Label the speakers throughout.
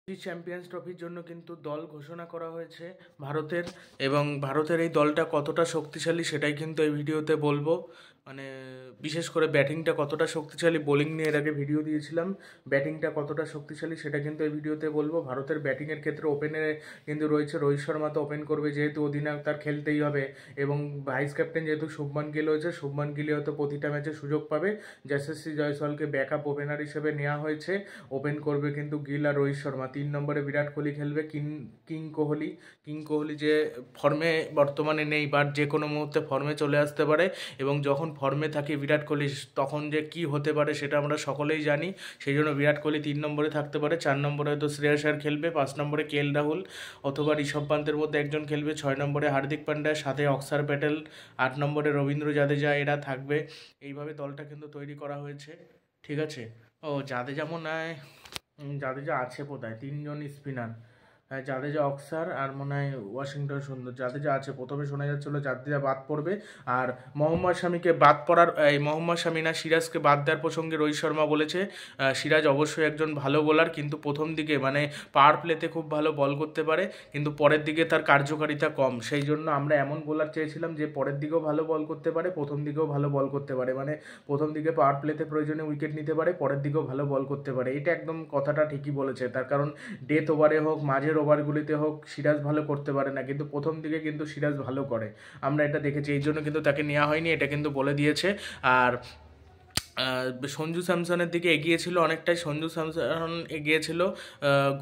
Speaker 1: Champions ট্রফির জন্য কিন্তু দল ঘোষণা করা হয়েছে ভারতের, এবং ভারতের এই দলটা কতটা শক্তিশালী সেটাই কিন্তু এই ভিডিওতে বলবো। মানে বিশেষ করে ব্যাটিংটা কতটা শক্তিশালী, বোলিং নিয়ে এর আগে ভিডিও দিয়েছিলাম, ব্যাটিংটা কতটা শক্তিশালী সেটা কিন্তু এই ভিডিওতে বলবো। ভারতের ব্যাটিংয়ের ক্ষেত্রে ওপেনে কিন্তু রয়েছে রোহিত শর্মা, তো ওপেন করবে যেহেতু অধিনায়ক তার খেলতেই হবে, এবং ভাইস ক্যাপ্টেন যেহেতু শুভমান গিল হয়েছে, শুভমান গিলে হয়তো প্রতিটা ম্যাচে সুযোগ পাবে। যশস্বী জয়সওয়ালকে ব্যাকআপ ওপেনার হিসেবে নেওয়া হয়েছে, ওপেন করবে কিন্তু গিল আর রোহিত শর্মা। 3 নম্বরে বিরাট কোহলি খেলবে, কিং কোহলি যে ফর্মে বর্তমানে নেই, বাট যে কোনো মুহূর্তে ফর্মে চলে আসতে পারে, এবং যখন ফর্মে থাকে বিরাট কোহলি তখন যে কি হতে পারে সেটা আমরা সকলেই জানি। সেই জন্য বিরাট কোহলি 3 নম্বরে থাকতে পারে। 4 নম্বরে হয়তো শ্রেয়াস আয়ার খেলবে, 5 নম্বরে কে এল রাহুল অথবা ঋষভ পান্তের মধ্যে একজন খেলবে, 6 নম্বরে হার্দিক পান্ডিয়া, সাথে অক্সার প্যাটেল, 8 নম্বরে রবীন্দ্র জাদেজা, এরা থাকবে। এইভাবে দলটা কিন্তু তৈরি করা হয়েছে, ঠিক আছে। ও জাদেজা মনে হয়, জাদেজা আছে বোধহয়, 3জন স্পিনার, হ্যাঁ জাদেজা, অক্সার আর মনে হয় ওয়াশিংটন সুন্দর, জাদেজা আছে। প্রথমে শোনা যাচ্ছিল জাদেজা বাদ পড়বে, আর মোহাম্মদ শামিকে বাদ পড়ার, এই মোহাম্মদ শামি না, সিরাজকে বাদ দেওয়ার প্রসঙ্গে রোহিত শর্মা বলেছে সিরাজ অবশ্যই একজন ভালো বোলার, কিন্তু প্রথম দিকে মানে পাওয়ার প্লেতে খুব ভালো বল করতে পারে, কিন্তু পরের দিকে তার কার্যকারিতা কম। সেই জন্য আমরা এমন বোলার চেয়েছিলাম যে পরের দিকেও ভালো বল করতে পারে, প্রথম দিকেও ভালো বল করতে পারে, মানে প্রথম দিকে পাওয়ার প্লেতে প্রয়োজনে উইকেট নিতে পারে, পরের দিকেও ভালো বল করতে পারে। এটা একদম কথাটা ঠিকই বলেছে, তার কারণ ডেথ ওভারে হোক মাঝের ওভারগুলিতে হোক সিরাজ ভালো করতে পারে না, কিন্তু প্রথম দিকে কিন্তু সিরাজ ভালো করে, আমরা এটা দেখেছি। এই জন্য কিন্তু তাকে নেওয়া হয়নি, এটা কিন্তু বলে দিয়েছে। আর সঞ্জু স্যামসনের দিকে এগিয়েছিল অনেকটাই, সঞ্জু স্যামসন এগিয়েছিল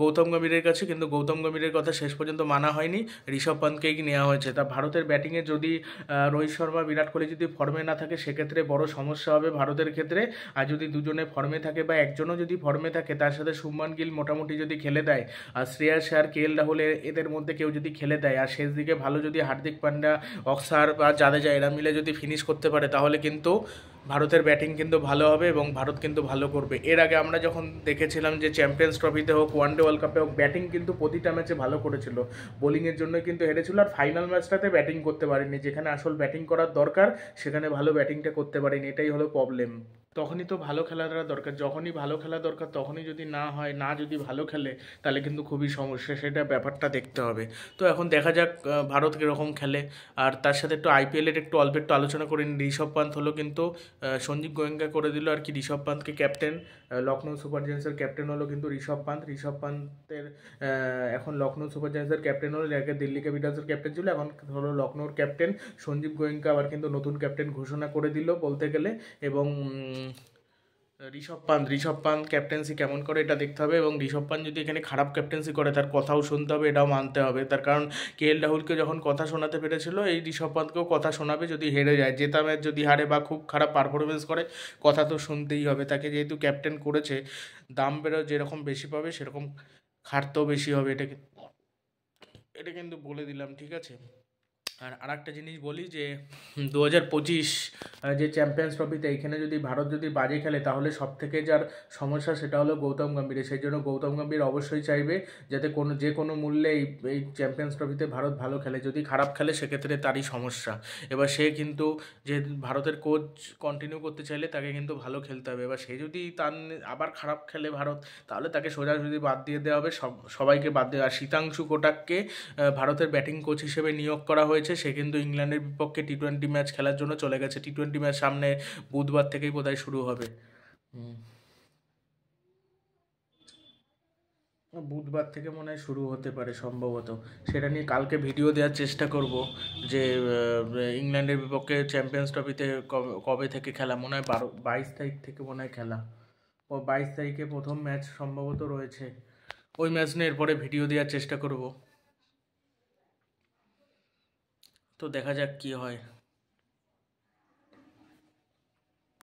Speaker 1: গৌতম গম্ভীরের কাছে, কিন্তু গৌতম গম্ভীরের কথা শেষ পর্যন্ত মানা হয়নি, ঋষভ পান্তকেই নেওয়া হয়েছে। তা ভারতের ব্যাটিংয়ে যদি রোহিত শর্মা বিরাট কোহলি যদি ফর্মে না থাকে সেক্ষেত্রে বড় সমস্যা হবে ভারতের ক্ষেত্রে। আর যদি দুজনে ফর্মে থাকে বা একজনও যদি ফর্মে থাকে, তার সাথে শুভমান গিল মোটামুটি যদি খেলে দেয়, আর শ্রেয়াস আয়ার কে এল রাহুল এদের মধ্যে কেউ যদি খেলে দেয়, আর শেষ দিকে ভালো যদি হার্দিক পান্ডিয়া, অক্সার বা জাদেজা এরা মিলে যদি ফিনিশ করতে পারে, তাহলে কিন্তু ভারতের ব্যাটিং কিন্তু ভালো হবে এবং ভারত কিন্তু ভালো করবে। এর আগে আমরা যখন দেখেছিলাম যে চ্যাম্পিয়ন্স ট্রফিতে হোক, ওয়ানডে ওয়ার্ল্ড কাপে হোক, ব্যাটিং কিন্তু প্রতিটা ম্যাচে ভালো করেছিল, বোলিংয়ের জন্য কিন্তু হেরেছিল, আর ফাইনাল ম্যাচটাতে ব্যাটিং করতে পারেনি, যেখানে আসল ব্যাটিং করার দরকার সেখানে ভালো ব্যাটিংটা করতে পারেনি, এটাই হলো প্রবলেম। তখনই তো ভালো খেলাটা দরকার, যখনই ভালো খেলা দরকার তখনই যদি না হয়, না যদি ভালো খেলে তাহলে কিন্তু খুবই সমস্যা, সেটা ব্যাপারটা দেখতে হবে। তো এখন দেখা যাক ভারত কীরকম খেলে। আর তার সাথে একটু আইপিএলের একটু অল্প একটু আলোচনা করে নিই। ঋষভ পান্ত হলো কিন্তু সঞ্জীব গোয়েঙ্কা করে দিল আর কি ঋষভ পান্তকে ক্যাপ্টেন, লখনৌ সুপার জায়ান্টসের ক্যাপ্টেন হলো কিন্তু ঋষভ পান্তের এখন লখনৌ সুপার জায়ান্টসের ক্যাপ্টেন হলো, আগে দিল্লি ক্যাপিটালসের ক্যাপ্টেন ছিল, এখন হলো লখনৌর ক্যাপ্টেন। সঞ্জীব গোয়েঙ্কা আবার কিন্তু নতুন ক্যাপ্টেন ঘোষণা করে দিল বলতে গেলে, এবং ঋষভ পান্ত ক্যাপ্টেন্সি কেমন করে এটা দেখতে হবে, এবং ঋষভ পান্ত যদি এখানে খারাপ ক্যাপ্টেন্সি করে তার কথাও শুনতে হবে, এটাও মানতে হবে। তার কারণ কে এল রাহুলকে যখন কথা শোনাতে পেরেছিল, এই ঋষভ পান্তকেও কথা শোনাবে যদি হেরে যায়। জেতা ম্যাচ যদি হারে বা খুব খারাপ পারফরমেন্স করে, কথা তো শুনতেই হবে। তাকে যেহেতু ক্যাপ্টেন করেছে, দাম বেরো যেরকম বেশি পাবে সেরকম খাটতেও বেশি হবে, এটা কিন্তু বলে দিলাম, ঠিক আছে। আর আরেকটা জিনিস বলি যে 2025 যে চ্যাম্পিয়ন্স ট্রফিতে এইখানে যদি ভারত যদি বাজে খেলে, তাহলে সব থেকে যার সমস্যা সেটা হলো গৌতম গম্ভীর। সেই জন্য গৌতম গম্ভীর অবশ্যই চাইবে যাতে যে কোনো মূল্যে এই চ্যাম্পিয়ন্স ট্রফিতে ভারত ভালো খেলে, যদি খারাপ খেলে সেক্ষেত্রে তারই সমস্যা। এবার সে কিন্তু যে ভারতের কোচ কন্টিনিউ করতে চাইলে তাকে কিন্তু ভালো খেলতে হবে। এবার সে যদি আবার খারাপ খেলে ভারত, তাহলে তাকে সোজাসুজি বাদ দিয়ে দেওয়া হবে, সবাইকে বাদ দেওয়া। আর শীতাংশু কোটাককে ভারতের ব্যাটিং কোচ হিসেবে নিয়োগ করা হয়েছে, সে কিন্তু ইংল্যান্ডের বিপক্ষে টি-20 ম্যাচ খেলার জন্য চলে গেছে। টি-20 ম্যাচ সামনে বুধবার থেকেই বোধহয় শুরু হবে, বুধবার থেকে মনে হয় শুরু হতে পারে সম্ভবত। সেটা নিয়ে কালকে ভিডিও দেওয়ার চেষ্টা করব যে ইংল্যান্ডের বিপক্ষে চ্যাম্পিয়ন্স ট্রফিতে কবে থেকে খেলা, মনে হয় 22 তারিখ থেকে মনে হয় খেলা, ও 22 তারিখে প্রথম ম্যাচ সম্ভবত রয়েছে, ওই ম্যাচ নিয়ে এরপরে ভিডিও দেওয়ার চেষ্টা করব। তো দেখা যাক কী হয়।